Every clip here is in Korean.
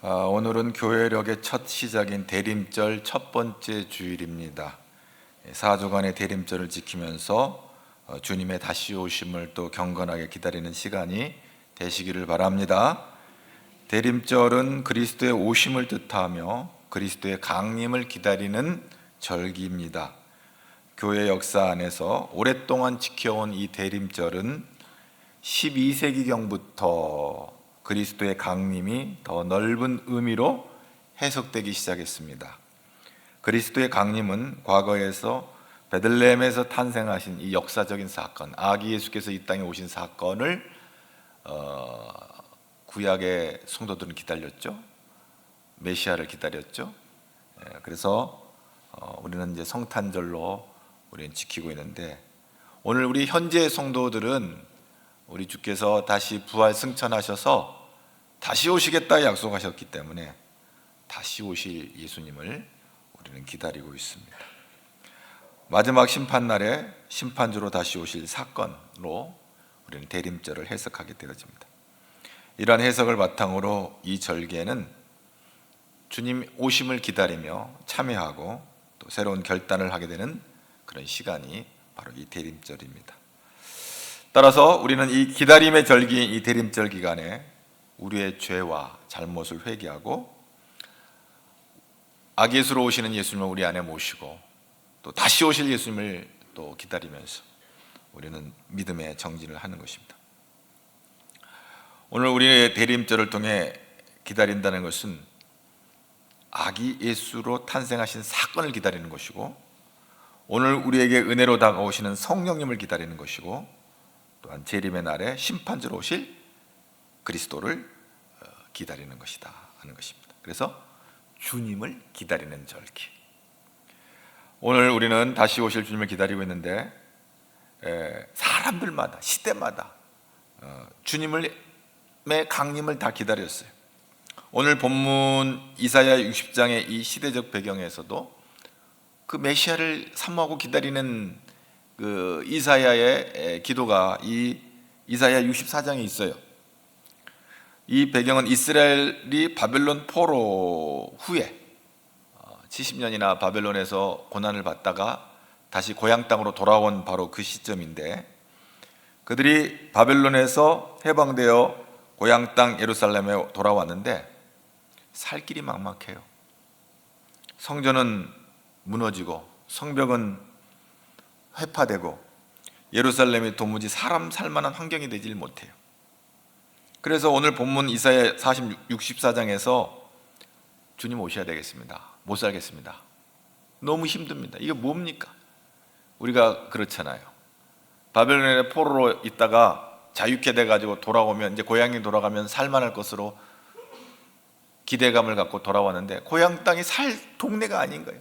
오늘은 교회력의 첫 시작인 대림절 첫 번째 주일입니다. 4주간의 대림절을 지키면서 주님의 다시 오심을 또 경건하게 기다리는 시간이 되시기를 바랍니다. 대림절은 그리스도의 오심을 뜻하며 그리스도의 강림을 기다리는 절기입니다. 교회 역사 안에서 오랫동안 지켜온 이 대림절은 12세기경부터 그리스도의 강림이 더 넓은 의미로 해석되기 시작했습니다. 그리스도의 강림은 과거에서 베들레헴에서 탄생하신 이 역사적인 사건, 아기 예수께서 이 땅에 오신 사건을 구약의 성도들은 기다렸죠. 메시아를 기다렸죠. 그래서 우리는 이제 성탄절로 우리는 지키고 있는데, 오늘 우리 현재 성도들은 우리 주께서 다시 부활 승천하셔서 다시 오시겠다 약속하셨기 때문에 다시 오실 예수님을 우리는 기다리고 있습니다. 마지막 심판날에 심판주로 다시 오실 사건으로 우리는 대림절을 해석하게 되어집니다. 이러한 해석을 바탕으로 이 절기에는 주님 오심을 기다리며 참여하고 또 새로운 결단을 하게 되는 그런 시간이 바로 이 대림절입니다. 따라서 우리는 이 기다림의 절기인 이 대림절 기간에 우리의 죄와 잘못을 회개하고 아기 예수로 오시는 예수님을 우리 안에 모시고 또 다시 오실 예수님을 또 기다리면서 우리는 믿음의 정진을 하는 것입니다. 오늘 우리의 대림절을 통해 기다린다는 것은 아기 예수로 탄생하신 사건을 기다리는 것이고, 오늘 우리에게 은혜로 다가오시는 성령님을 기다리는 것이고, 또한 재림의 날에 심판주로 오실 그리스도를 기다리는 것이다 하는 것입니다. 그래서 주님을 기다리는 절기. 오늘 우리는 다시 오실 주님을 기다리고 있는데, 사람들마다 시대마다 주님의 강림을 다 기다렸어요. 오늘 본문 이사야 60장의 이 시대적 배경에서도 그 메시아를 사모하고 기다리는 그 이사야의 기도가 이 이사야 64장에 있어요. 이 배경은 이스라엘이 바벨론 포로 후에 70년이나 바벨론에서 고난을 받다가 다시 고향 땅으로 돌아온 바로 그 시점인데, 그들이 바벨론에서 해방되어 고향 땅 예루살렘에 돌아왔는데 살 길이 막막해요. 성전은 무너지고 성벽은 회파되고 예루살렘이 도무지 사람 살만한 환경이 되질 못해요. 그래서 오늘 본문 이사야 64장에서 주님 오셔야 되겠습니다. 못 살겠습니다. 너무 힘듭니다. 이게 뭡니까? 우리가 그렇잖아요. 바벨론의 포로로 있다가 자유케 돼가지고 돌아오면, 이제 고향에 돌아가면 살만할 것으로 기대감을 갖고 돌아왔는데 고향 땅이 살 동네가 아닌 거예요.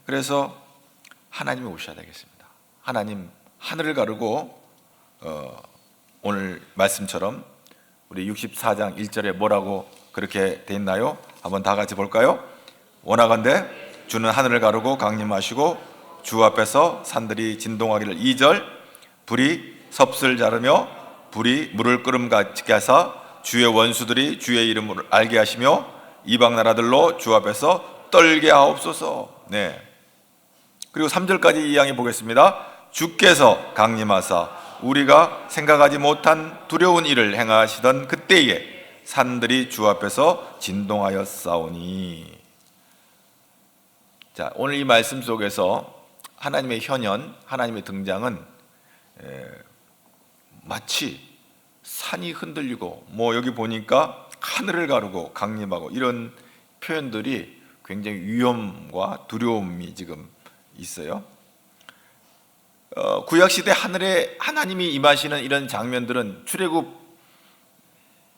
그래서 하나님이 오셔야 되겠습니다. 하나님 하늘을 가르고 오늘 말씀처럼 우리 64장 1절에 뭐라고 그렇게 돼 있나요? 한번 다 같이 볼까요? 원하건대 주는 하늘을 가르고 강림하시고 주 앞에서 산들이 진동하기를. 2절 불이 섭을 자르며 불이 물을 끓음같이 하사 주의 원수들이 주의 이름을 알게 하시며 이방 나라들로 주 앞에서 떨게 하옵소서. 네. 그리고 3절까지 이양해 보겠습니다. 주께서 강림하사 우리가 생각하지 못한 두려운 일을 행하시던 그때에 산들이 주 앞에서 진동하여 싸우니. 자, 오늘 이 말씀 속에서 하나님의 현현, 하나님의 등장은 마치 산이 흔들리고, 여기 보니까 하늘을 가르고 강림하고, 이런 표현들이 굉장히 위험과 두려움이 지금 있어요. 구약시대 하늘에 하나님이 임하시는 이런 장면들은 출애굽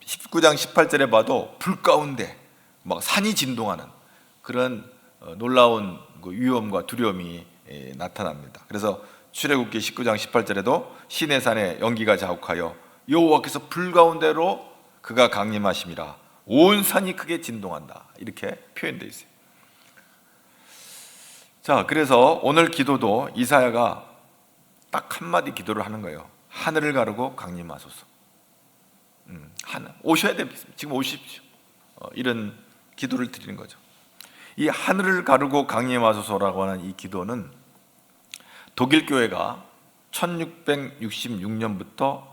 19장 18절에 봐도 불 가운데 막 산이 진동하는 그런 놀라운 위험과 두려움이 나타납니다. 그래서 출애굽기 19장 18절에도 시내산에 연기가 자욱하여 여호와께서 불 가운데로 그가 강림하심이라 온 산이 크게 진동한다, 이렇게 표현되어 있어요. 자, 그래서 오늘 기도도 이사야가 딱 한마디 기도를 하는 거예요. 하늘을 가르고 강림하소서. 오셔야 됩니다. 지금 오십시오. 이런 기도를 드리는 거죠. 이 하늘을 가르고 강림하소서라고 하는 이 기도는 독일 교회가 1666년부터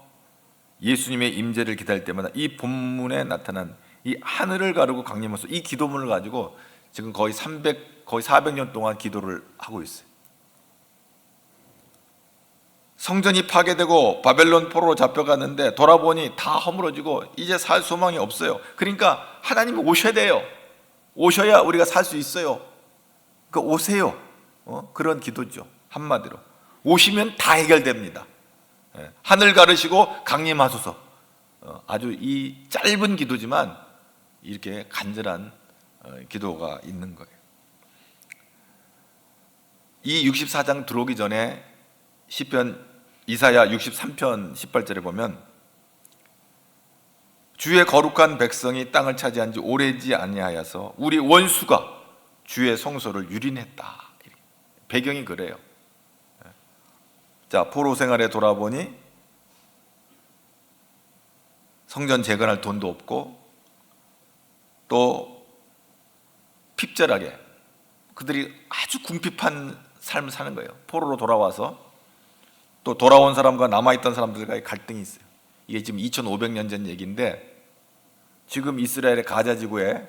예수님의 임재를 기다릴 때마다 이 본문에 나타난 이 하늘을 가르고 강림하소서 이 기도문을 가지고 지금 거의 400년 동안 기도를 하고 있어요. 성전이 파괴되고 바벨론 포로로 잡혀갔는데 돌아보니 다 허물어지고 이제 살 소망이 없어요. 그러니까 하나님이 오셔야 돼요. 오셔야 우리가 살 수 있어요. 그러니까 오세요. 그런 기도죠. 한마디로 오시면 다 해결됩니다. 하늘 가르시고 강림하소서. 아주 이 짧은 기도지만 이렇게 간절한 기도가 있는 거예요. 이 64장 들어오기 전에 시편 이사야 63편 18절에 보면 주의 거룩한 백성이 땅을 차지한 지 오래지 아니하여서 우리 원수가 주의 성소를 유린했다. 배경이 그래요. 자, 포로 생활에 돌아보니 성전 재건할 돈도 없고 또 핍절하게 그들이 아주 궁핍한 삶을 사는 거예요. 포로로 돌아와서 또 돌아온 사람과 남아있던 사람들과의 갈등이 있어요. 이게 지금 2500년 전 얘기인데 지금 이스라엘의 가자 지구에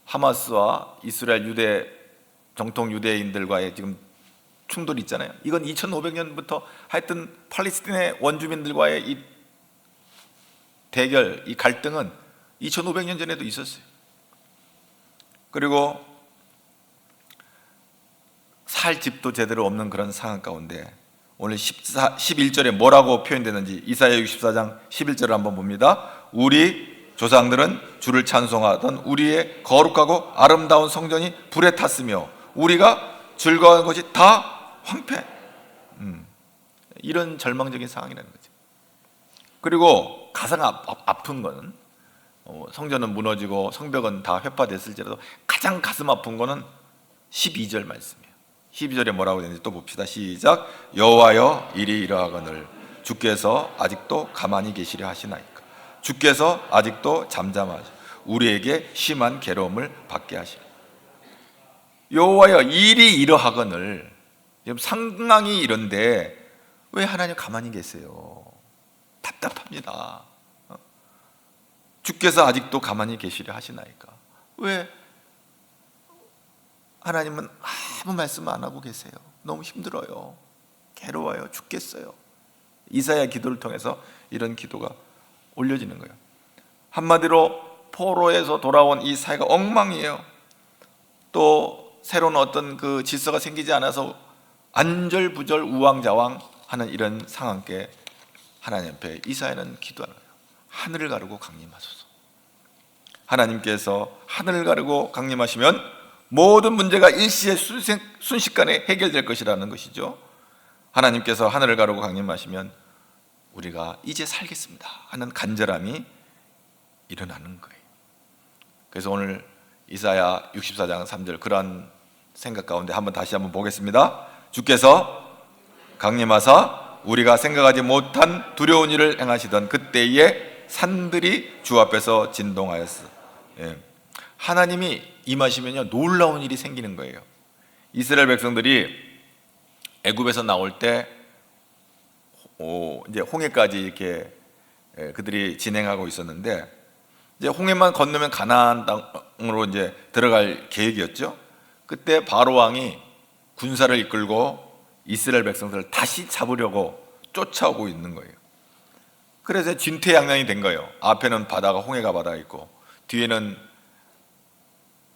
하마스와 이스라엘 정통 유대인들과의 지금 충돌이 있잖아요. 이건 2500년부터 하여튼 팔레스틴의 원주민들과의 이 대결, 이 갈등은 2500년 전에도 있었어요. 그리고 살 집도 제대로 없는 그런 상황 가운데 오늘 11절에 뭐라고 표현되는지 이사야 64장 11절을 한번 봅니다. 우리 조상들은 주를 찬송하던 우리의 거룩하고 아름다운 성전이 불에 탔으며 우리가 즐거워한 것이 다 황폐. 이런 절망적인 상황이라는 거죠. 그리고 가장 아픈 거는 성전은 무너지고 성벽은 다 회파됐을지라도 가장 가슴 아픈 거는 12절 말씀이에요. 12절에 뭐라고 되는지 또 봅시다. 시작. 여호와여 이리 이러하거늘 주께서 아직도 가만히 계시려 하시나이까. 주께서 아직도 잠잠하시 우리에게 심한 괴로움을 받게 하시리. 여호와여 일이 이러하거늘 지금 상황이 이런데 왜 하나님 가만히 계세요? 답답합니다. 주께서 아직도 가만히 계시려 하시나이까. 왜 하나님은 아무 말씀 안 하고 계세요? 너무 힘들어요. 괴로워요. 죽겠어요. 이사야 기도를 통해서 이런 기도가 올려지는 거예요. 한마디로 포로에서 돌아온 이 사회가 엉망이에요. 또 새로운 어떤 그 질서가 생기지 않아서 안절부절 우왕좌왕 하는 이런 상황께 하나님 앞에 이사야는 기도하는 거예요. 하늘을 가르고 강림하소서. 하나님께서 하늘을 가르고 강림하시면 모든 문제가 일시에 순식간에 해결될 것이라는 것이죠. 하나님께서 하늘을 가르고 강림하시면 우리가 이제 살겠습니다 하는 간절함이 일어나는 거예요. 그래서 오늘 이사야 64장 3절 그러한 생각 가운데 다시 한번 보겠습니다. 주께서 강림하사 우리가 생각하지 못한 두려운 일을 행하시던 그때에 산들이 주 앞에서 진동하였어. 하나님이 임하시면요 놀라운 일이 생기는 거예요. 이스라엘 백성들이 애굽에서 나올 때 이제 홍해까지 이렇게 그들이 진행하고 있었는데 이제 홍해만 건너면 가나안 땅으로 이제 들어갈 계획이었죠. 그때 바로 왕이 군사를 이끌고 이스라엘 백성들을 다시 잡으려고 쫓아오고 있는 거예요. 그래서 진퇴양난이 된 거예요. 앞에는 바다가 홍해가 바다가 있고 뒤에는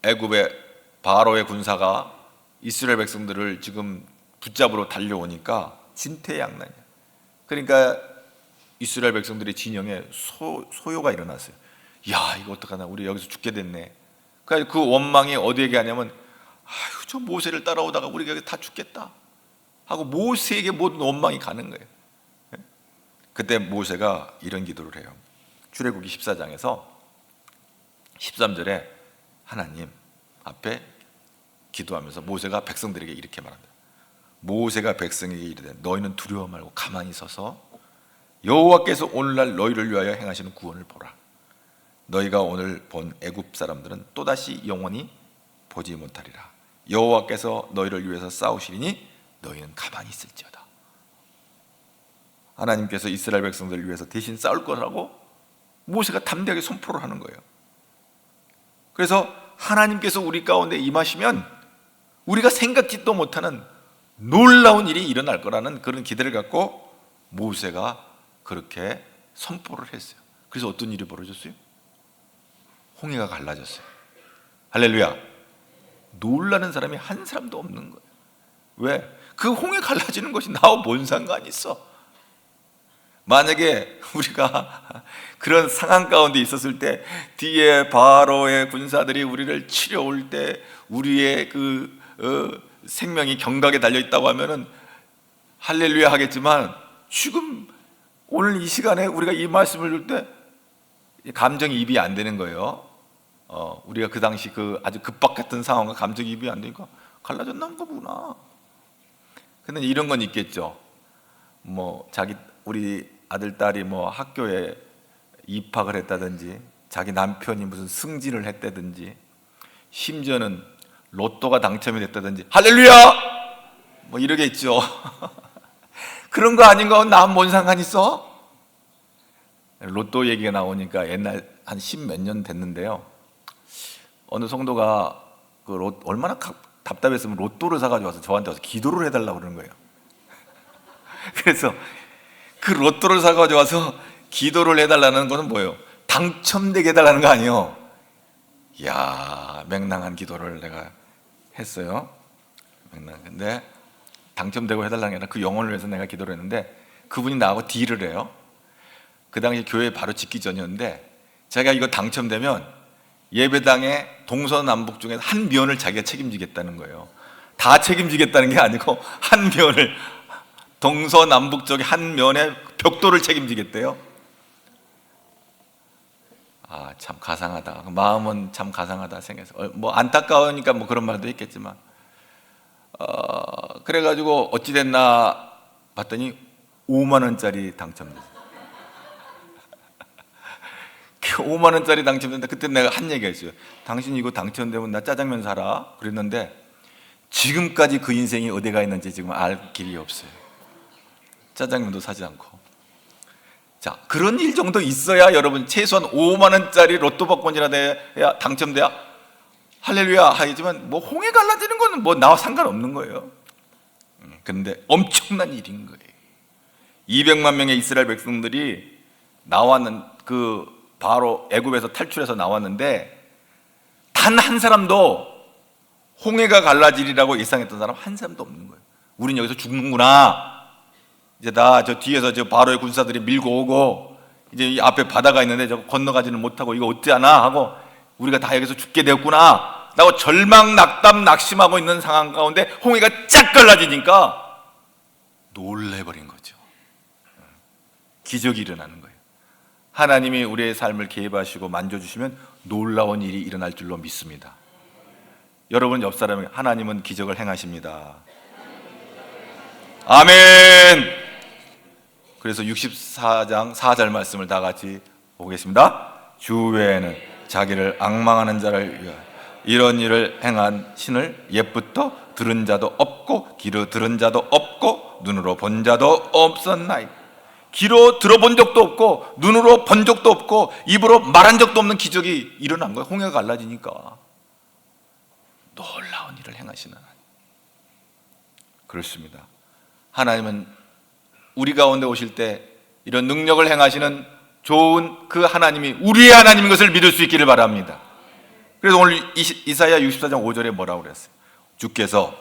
애굽의 바로의 군사가 이스라엘 백성들을 지금 붙잡으러 달려오니까 진퇴양난이야. 그러니까 이스라엘 백성들의 진영에 소요가 일어났어요. 야, 이거 어떡하나, 우리 여기서 죽게 됐네. 그러니까 그 원망이 어디에게 하냐면 아유, 저 모세를 따라오다가 우리가 여기 다 죽겠다 하고 모세에게 모든 원망이 가는 거예요. 그때 모세가 이런 기도를 해요. 출애굽기 14장에서 13절에 하나님 앞에 기도하면서 모세가 백성들에게 이렇게 말합니다. 모세가 백성에게 이르되 너희는 두려워 말고 가만히 서서 여호와께서 오늘날 너희를 위하여 행하시는 구원을 보라. 너희가 오늘 본 애굽 사람들은 또다시 영원히 보지 못하리라. 여호와께서 너희를 위해서 싸우시리니 너희는 가만히 있을지어다. 하나님께서 이스라엘 백성들을 위해서 대신 싸울 거라고 모세가 담대하게 선포를 하는 거예요. 그래서 하나님께서 우리 가운데 임하시면 우리가 생각지도 못하는 놀라운 일이 일어날 거라는 그런 기대를 갖고 모세가 그렇게 선포를 했어요. 그래서 어떤 일이 벌어졌어요? 홍해가 갈라졌어요. 할렐루야. 놀라는 사람이 한 사람도 없는 거예요. 왜? 그 홍해 갈라지는 것이 나와 뭔 상관이 있어? 만약에 우리가 그런 상황 가운데 있었을 때 뒤에 바로의 군사들이 우리를 치려올 때 우리의 생명이 경각에 달려있다고 하면은 할렐루야 하겠지만, 지금 오늘 이 시간에 우리가 이 말씀을 줄 때 감정이입이 안 되는 거예요. 우리가 그 당시 아주 급박 같은 상황과 감정이입이 안 되니까 갈라졌나 보구나. 근데 이런 건 있겠죠. 우리 아들, 딸이 학교에 입학을 했다든지, 자기 남편이 무슨 승진을 했다든지, 심지어는 로또가 당첨이 됐다든지, 할렐루야! 이러겠죠. 그런 거 아닌 거 난 뭔 상관 있어? 로또 얘기가 나오니까 옛날 한 10몇 년 됐는데요, 어느 성도가 얼마나 답답했으면 로또를 사가지고 와서 저한테 와서 기도를 해달라고 그러는 거예요. 그래서 그 로또를 사가지고 와서 기도를 해달라는 것은 뭐예요? 당첨되게 해달라는 거 아니에요. 이야, 맹랑한 기도를 내가 했어요. 근데 당첨되고 해달라는 게 아니라 그 영혼을 위해서 내가 기도를 했는데, 그분이 나하고 딜을 해요. 그 당시 교회 바로 짓기 전이었는데, 제가 이거 당첨되면 예배당의 동서남북 중에서 한 면을 자기가 책임지겠다는 거예요. 다 책임지겠다는 게 아니고 한 면을, 동서남북 쪽에 한 면의 벽돌을 책임지겠대요. 참 가상하다. 마음은 참 가상하다 생각해서 안타까우니까 그런 말도 있겠지만, 그래가지고 어찌 됐나 봤더니 5만 원짜리 당첨됐어요. 5만 원짜리 당첨된다. 그때 내가 한 얘기가 있어요. 당신 이거 당첨되면 나 짜장면 사라 그랬는데, 지금까지 그 인생이 어디가 있는지 지금 알 길이 없어요. 짜장면도 사지 않고. 자, 그런 일 정도 있어야 여러분 최소한 5만 원짜리 로또 복권이라 돼야 당첨돼야 할렐루야 하겠지만, 홍해 갈라지는 거는 나와 상관없는 거예요. 그런데 엄청난 일인 거예요. 200만 명의 이스라엘 백성들이 나왔는 바로 애굽에서 탈출해서 나왔는데, 단 한 사람도 홍해가 갈라지리라고 예상했던 사람 한 사람도 없는 거예요. 우린 여기서 죽는구나, 이제 저 뒤에서 바로의 군사들이 밀고 오고, 이제 이 앞에 바다가 있는데 저거 건너가지는 못하고 이거 어찌하나 하고, 우리가 다 여기서 죽게 되었구나 라고 절망, 낙담, 낙심하고 있는 상황 가운데 홍해가 쫙 갈라지니까 놀래버린 거죠. 기적이 일어나는 거예요. 하나님이 우리의 삶을 개입하시고 만져주시면 놀라운 일이 일어날 줄로 믿습니다. 여러분 옆 사람에게 하나님은 기적을 행하십니다. 아멘. 그래서 64장 4절 말씀을 다 같이 보겠습니다. 주 외에는 자기를 앙망하는 자를 위하여 이런 일을 행한 신을 옛부터 들은 자도 없고 귀로 들은 자도 없고 눈으로 본 자도 없었나이다. 귀로 들어본 적도 없고 눈으로 본 적도 없고 입으로 말한 적도 없는 기적이 일어난 거예요. 홍해가 갈라지니까. 놀라운 일을 행하시는 하나님. 그렇습니다. 하나님은 우리 가운데 오실 때 이런 능력을 행하시는 좋은 그 하나님이 우리의 하나님인 것을 믿을 수 있기를 바랍니다. 그래서 오늘 이사야 64장 5절에 뭐라고 그랬어요? 주께서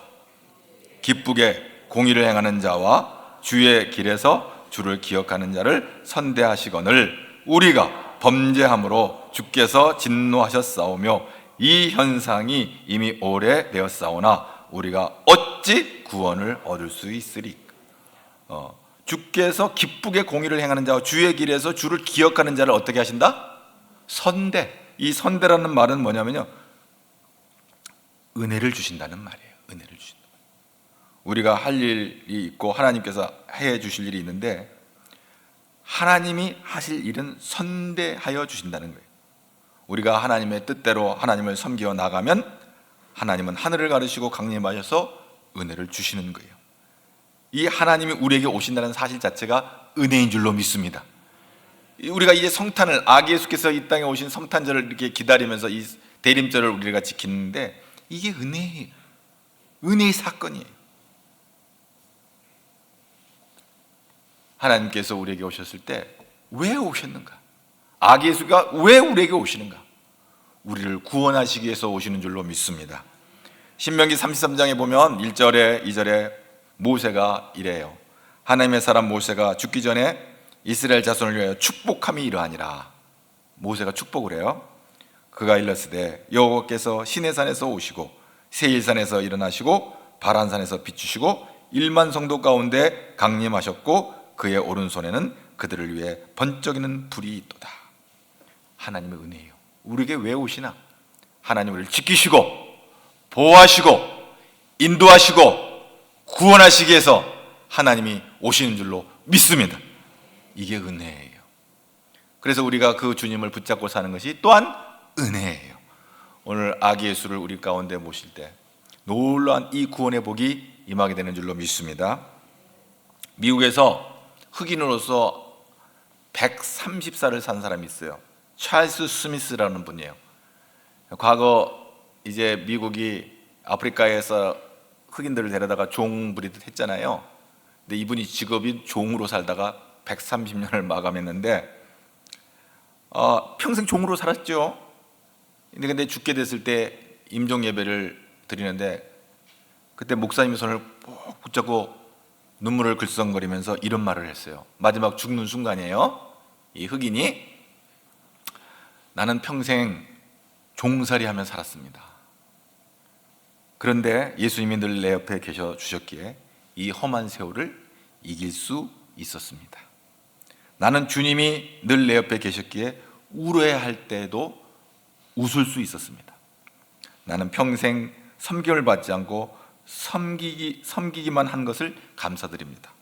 기쁘게 공의를 행하는 자와 주의 길에서 주를 기억하는 자를 선대하시거늘 우리가 범죄함으로 주께서 진노하셨사오며 이 현상이 이미 오래되었사오나 우리가 어찌 구원을 얻을 수 있으리까. 주께서 기쁘게 공의를 행하는 자와 주의 길에서 주를 기억하는 자를 어떻게 하신다? 선대. 이 선대라는 말은 뭐냐면요, 은혜를 주신다는 말이에요. 은혜를 주신다. 우리가 할 일이 있고 하나님께서 해 주실 일이 있는데, 하나님이 하실 일은 선대하여 주신다는 거예요. 우리가 하나님의 뜻대로 하나님을 섬겨 나가면 하나님은 하늘을 가르시고 강림하셔서 은혜를 주시는 거예요. 이 하나님이 우리에게 오신다는 사실 자체가 은혜인 줄로 믿습니다. 우리가 이제 성탄을, 아기 예수께서 이 땅에 오신 성탄절을 이렇게 기다리면서 이 대림절을 우리가 지키는데 이게 은혜예요. 은혜의 사건이에요. 하나님께서 우리에게 오셨을 때 왜 오셨는가? 아기 예수가 왜 우리에게 오시는가? 우리를 구원하시기 위해서 오시는 줄로 믿습니다. 신명기 33장에 보면 1절에 2절에 모세가 이래요. 하나님의 사람 모세가 죽기 전에 이스라엘 자손을 위하여 축복함이 이러하니라. 모세가 축복을 해요. 그가 일렀으되 여호와께서 시내산에서 오시고 세일산에서 일어나시고 바란산에서 비추시고 1만 성도 가운데 강림하셨고 그의 오른손에는 그들을 위해 번쩍이는 불이 있도다. 하나님의 은혜예요. 우리에게 왜 오시나? 하나님 우리를 지키시고 보호하시고 인도하시고 구원하시기 위해서 하나님이 오시는 줄로 믿습니다. 이게 은혜예요. 그래서 우리가 그 주님을 붙잡고 사는 것이 또한 은혜예요. 오늘 아기 예수를 우리 가운데 모실 때 놀라운 이 구원의 복이 임하게 되는 줄로 믿습니다. 미국에서 흑인으로서 130살을 산 사람이 있어요. 찰스 스미스라는 분이에요. 과거 이제 미국이 아프리카에서 흑인들을 데려다가 종 부리듯 했잖아요. 근데 이분이 직업이 종으로 살다가 130년을 마감했는데 평생 종으로 살았죠. 근데 죽게 됐을 때 임종 예배를 드리는데 그때 목사님의 손을 꼭 붙잡고 눈물을 글썽거리면서 이런 말을 했어요. 마지막 죽는 순간이에요. 이 흑인이 나는 평생 종살이 하며 살았습니다. 그런데 예수님이 늘 내 옆에 계셔 주셨기에 이 험한 세월을 이길 수 있었습니다. 나는 주님이 늘 내 옆에 계셨기에 울어야 할 때도 웃을 수 있었습니다. 나는 평생 섬김을 받지 않고 섬기기만 한 것을 감사드립니다.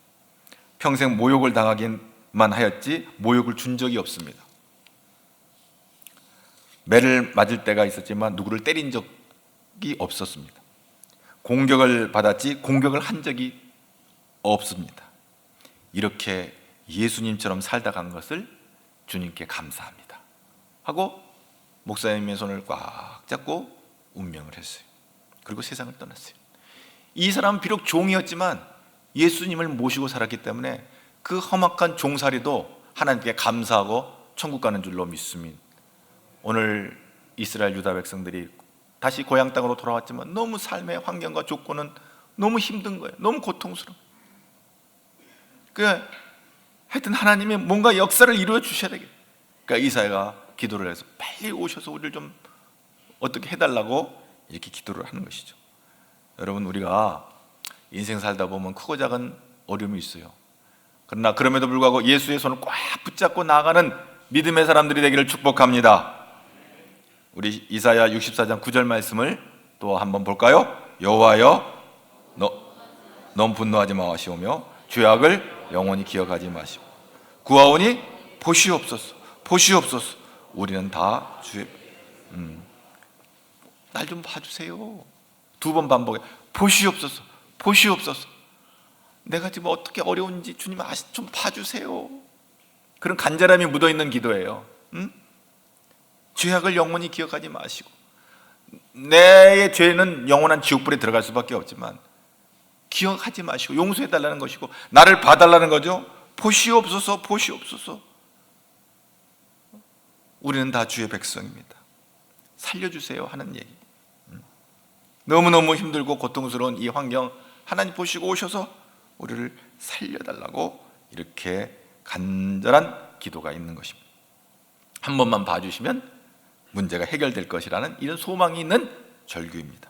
평생 모욕을 당하기만 하였지 모욕을 준 적이 없습니다. 매를 맞을 때가 있었지만 누구를 때린 적이 없었습니다. 공격을 받았지 공격을 한 적이 없습니다. 이렇게 예수님처럼 살다 간 것을 주님께 감사합니다 하고 목사님의 손을 꽉 잡고 운명을 했어요. 그리고 세상을 떠났어요. 이 사람은 비록 종이었지만 예수님을 모시고 살았기 때문에 그 험악한 종살이도 하나님께 감사하고 천국 가는 줄로 믿습니다. 오늘 이스라엘 유다 백성들이 다시 고향 땅으로 돌아왔지만 너무 삶의 환경과 조건은 너무 힘든 거예요. 너무 고통스러워. 하여튼 하나님이 뭔가 역사를 이루어 주셔야 되겠다. 그러니까 이사야가 기도를 해서 빨리 오셔서 우리를 좀 어떻게 해달라고 이렇게 기도를 하는 것이죠. 여러분, 우리가 인생 살다 보면 크고 작은 어려움이 있어요. 그러나 그럼에도 불구하고 예수의 손을 꽉 붙잡고 나아가는 믿음의 사람들이 되기를 축복합니다. 우리 이사야 64장 9절 말씀을 또 한번 볼까요? 여호와여 너무 분노하지 마시오며 죄악을 영원히 기억하지 마시고 구하오니 보시옵소서 보시옵소서. 우리는 다 주의 날 좀 봐주세요. 두 번 반복해. 보시옵소서 보시옵소서. 내가 지금 어떻게 어려운지 주님 좀 봐주세요. 그런 간절함이 묻어있는 기도예요. 죄악을 영원히 기억하지 마시고, 내 죄는 영원한 지옥불에 들어갈 수밖에 없지만 기억하지 마시고 용서해달라는 것이고 나를 봐달라는 거죠. 보시옵소서 보시옵소서. 우리는 다 주의 백성입니다. 살려주세요 하는 얘기. 너무너무 힘들고 고통스러운 이 환경 하나님 보시고 오셔서 우리를 살려달라고 이렇게 간절한 기도가 있는 것입니다. 한 번만 봐주시면 문제가 해결될 것이라는 이런 소망이 있는 절규입니다.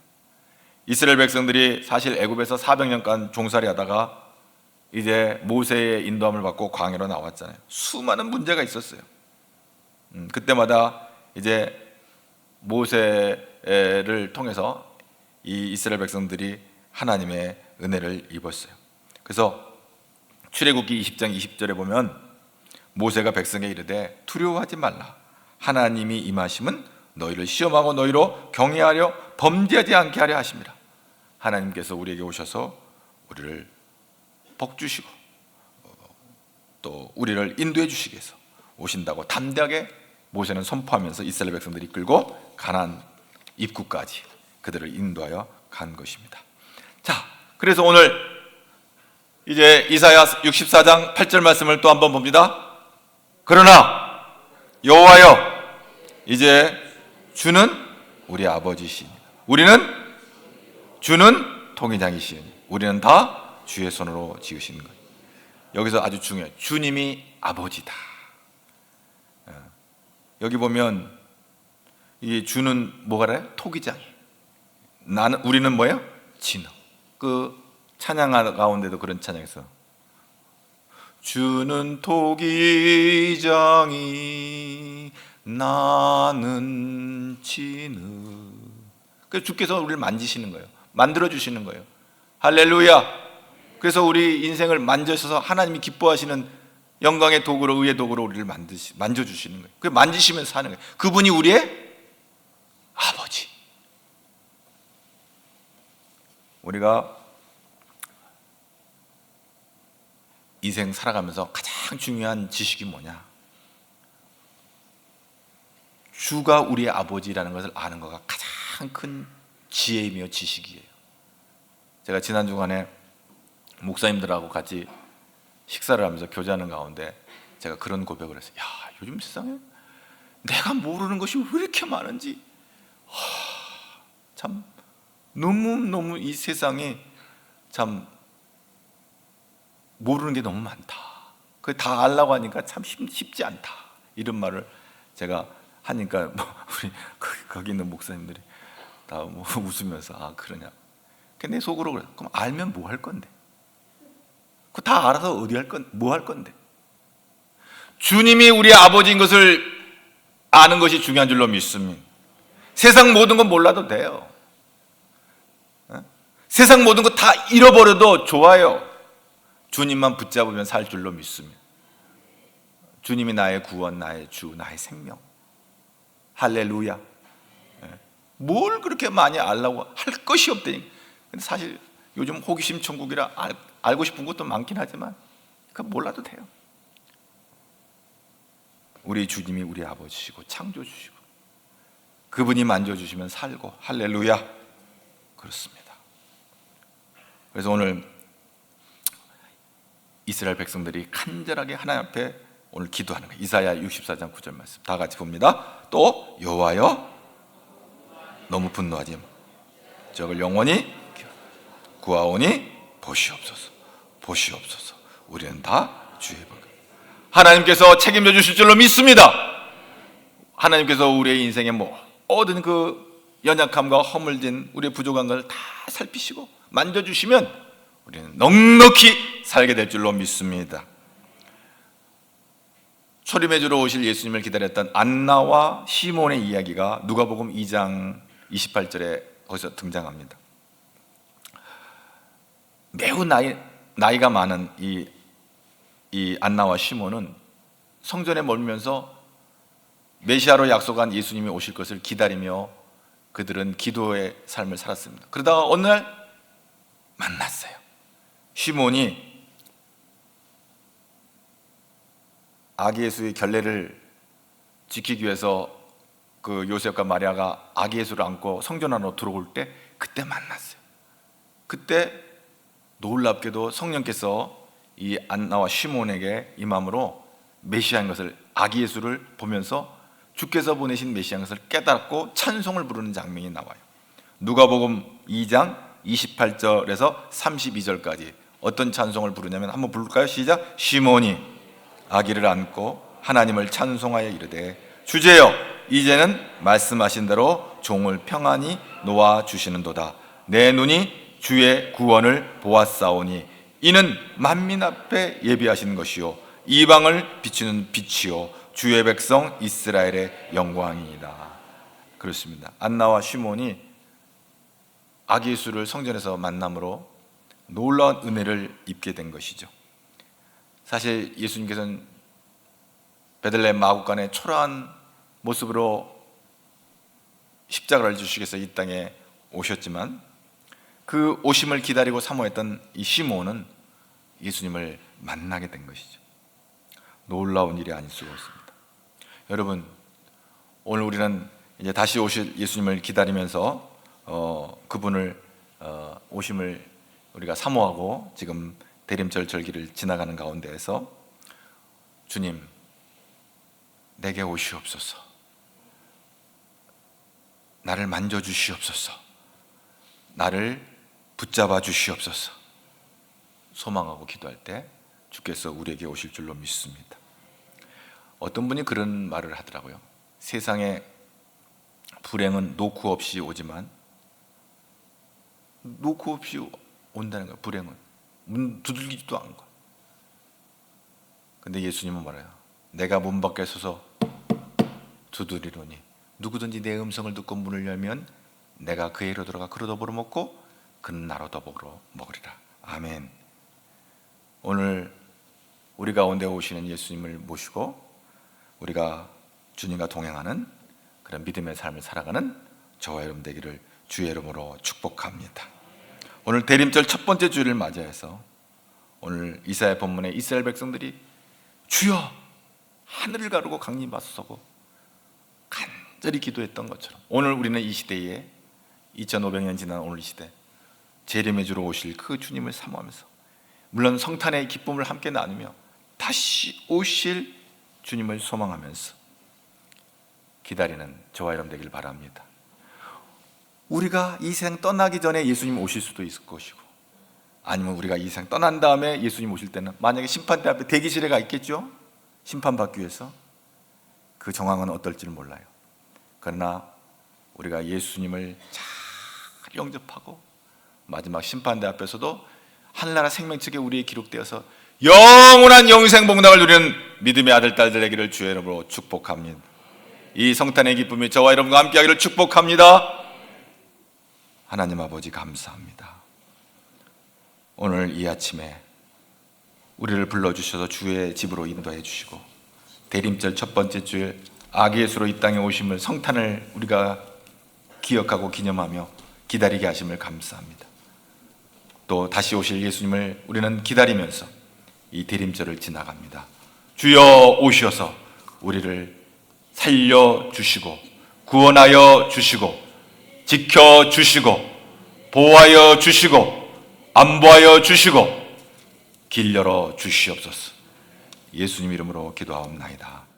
이스라엘 백성들이 사실 애굽에서 400년간 종살이 하다가 이제 모세의 인도함을 받고 광야로 나왔잖아요. 수많은 문제가 있었어요. 그때마다 이제 모세를 통해서 이 이스라엘 백성들이 하나님의 은혜를 입었어요. 그래서 출애굽기 20장 20절에 보면 모세가 백성에게 이르되 두려워하지 말라. 하나님이 임하심은 너희를 시험하고 너희로 경외하려 범죄하지 않게 하려 하심이라. 하나님께서 우리에게 오셔서 우리를 복주시고 또 우리를 인도해 주시기 위해서 오신다고 담대하게 모세는 선포하면서 이스라엘 백성들이 이끌고 가나안 입구까지 그들을 인도하여 간 것입니다. 자, 그래서 오늘 이제 이사야 64장 8절 말씀을 또 한번 봅니다. 그러나 여호와여, 이제 주는 우리 아버지시니 우리는 주는 통일장이시니 우리는 다 주의 손으로 지으신 것. 여기서 아주 중요해요. 주님이 아버지다. 여기 보면 이 주는 뭐가 래? 토기장이. 우리는 뭐예요? 진흙. 그 찬양 가운데도 그런 찬양에서 주는 토기장이 나는 진흙. 그래서 주께서 우리를 만지시는 거예요. 만들어 주시는 거예요. 할렐루야. 그래서 우리 인생을 만져서 하나님이 기뻐하시는 영광의 도구로, 의의 도구로 우리를 만져주시는 거예요. 그 만지시면서 사는 거예요. 그분이 우리의 아버지. 우리가 인생 살아가면서 가장 중요한 지식이 뭐냐? 주가 우리의 아버지라는 것을 아는 것가 가장 큰 지혜이며 지식이에요. 제가 지난 주간에 목사님들하고 같이 식사를 하면서 교제하는 가운데 제가 그런 고백을 했어요. 야, 요즘 세상에 내가 모르는 것이 왜 이렇게 많은지, 참 너무 이 세상에 참 모르는 게 너무 많다. 그 다 알라고 하니까 참 쉽지 않다. 이런 말을 제가 하니까 우리 거기 있는 목사님들이 다 웃으면서 아, 그러냐. 내 속으로 그래. 그럼 알면 뭐 할 건데? 그거 다 알아서 어디 할 건, 뭐 할 건데? 주님이 우리의 아버지인 것을 아는 것이 중요한 줄로 믿습니다. 세상 모든 건 몰라도 돼요. 세상 모든 거 다 잃어버려도 좋아요. 주님만 붙잡으면 살 줄로 믿습니다. 주님이 나의 구원, 나의 주, 나의 생명. 할렐루야. 뭘 그렇게 많이 알라고 할 것이 없다니. 근데 사실 요즘 호기심 천국이라 알고 싶은 것도 많긴 하지만 그거 몰라도 돼요. 우리 주님이 우리 아버지시고 창조주시고 그분이 만져주시면 살고, 할렐루야. 그렇습니다. 그래서 오늘 이스라엘 백성들이 간절하게 하나님 앞에 오늘 기도하는 거예요. 이사야 64장 9절 말씀 다 같이 봅니다. 또 여호와여, 너무 분노하지 마. 저걸 영원히 구하오니 보시옵소서. 보시옵소서. 우리는 다 주의 복. 하나님께서 책임져 주실 줄로 믿습니다. 하나님께서 우리의 인생의 모든 그 연약함과 허물진 우리의 부족한 걸 다 살피시고 만져주시면 우리는 넉넉히 살게 될 줄로 믿습니다. 초림해 주러 오실 예수님을 기다렸던 안나와 시몬의 이야기가 누가복음 2장 28절에 거기서 등장합니다. 매우 나이가 많은 이 안나와 시몬은 성전에 머물면서 메시아로 약속한 예수님이 오실 것을 기다리며 그들은 기도의 삶을 살았습니다. 그러다가 어느 날 만났어요. 시몬이 아기 예수의 결례를 지키기 위해서 그 요셉과 마리아가 아기 예수를 안고 성전 안으로 들어올 때 그때 만났어요. 그때 놀랍게도 성령께서 이 안나와 시몬에게 임함으로 메시아인 것을, 아기 예수를 보면서 주께서 보내신 메시아인 것을 깨닫고 찬송을 부르는 장면이 나와요. 누가복음 2장 28절에서 32절까지 어떤 찬송을 부르냐면 한번 부를까요? 시작. 시몬이 아기를 안고 하나님을 찬송하여 이르되 주제여, 이제는 말씀하신 대로 종을 평안히 놓아 주시는도다. 내 눈이 주의 구원을 보았사오니 이는 만민 앞에 예비하신 것이요 이방을 비추는 빛이요 주의 백성 이스라엘의 영광이다. 그렇습니다. 안나와 시몬이 아기 예수를 성전에서 만남으로 놀라운 은혜를 입게 된 것이죠. 사실 예수님께서는 베들레헴 마구간에 초라한 모습으로 십자가를 지시기 위해서 이 땅에 오셨지만 그 오심을 기다리고 사모했던 이 시몬은 예수님을 만나게 된 것이죠. 놀라운 일이 아닐 수가 없습니다. 여러분, 오늘 우리는 이제 다시 오실 예수님을 기다리면서 그분을 오심을 우리가 사모하고 지금 대림절 절기를 지나가는 가운데에서 주님, 내게 오시옵소서, 나를 만져주시옵소서, 나를 붙잡아 주시옵소서 소망하고 기도할 때 주께서 우리에게 오실 줄로 믿습니다. 어떤 분이 그런 말을 하더라고요. 세상에 불행은 노크 없이 오지만, 노크 없이 온다는 거예요. 불행은 문 두들기지도 않고. 근데 예수님은 말해요. 내가 문 밖에 서서 두드리노니 누구든지 내 음성을 듣고 문을 열면 내가 그에로 들어가 그로 더불어 먹고 그는 나로 더불어 먹으리라. 아멘. 오늘 우리 가운데 오시는 예수님을 모시고 우리가 주님과 동행하는 그런 믿음의 삶을 살아가는 저와 여러분 되기를 주의 이름으로 축복합니다. 오늘 대림절 첫 번째 주일을 맞이해서 오늘 이사야 본문에 이스라엘 백성들이 주여 하늘을 가르고 강이 맞서고 간절히 기도했던 것처럼 오늘 우리는 이 시대에 2500년 지난 오늘 이 시대 재림의 주로 오실 그 주님을 사모하면서, 물론 성탄의 기쁨을 함께 나누며 다시 오실 주님을 소망하면서 기다리는 저와 여러분 되길 바랍니다. 우리가 이 세상 떠나기 전에 예수님 오실 수도 있을 것이고, 아니면 우리가 이 세상 떠난 다음에 예수님 오실 때는 만약에 심판대 앞에 대기실에 가 있겠죠? 심판받기 위해서. 그 정황은 어떨지는 몰라요. 그러나 우리가 예수님을 잘 영접하고 마지막 심판대 앞에서도 하늘나라 생명책에 우리의 기록되어서 영원한 영생 복락을 누리는 믿음의 아들 딸들 되기를 주의 이름으로 축복합니다. 이 성탄의 기쁨이 저와 여러분과 함께하기를 축복합니다. 하나님 아버지 감사합니다. 오늘 이 아침에 우리를 불러주셔서 주의 집으로 인도해 주시고 대림절 첫 번째 주일 아기 예수로 이 땅에 오심을, 성탄을 우리가 기억하고 기념하며 기다리게 하심을 감사합니다. 또 다시 오실 예수님을 우리는 기다리면서 이 대림절을 지나갑니다. 주여 오셔서 우리를 살려주시고 구원하여 주시고 지켜주시고 보호하여 주시고 안보하여 주시고 길 열어 주시옵소서. 예수님 이름으로 기도하옵나이다.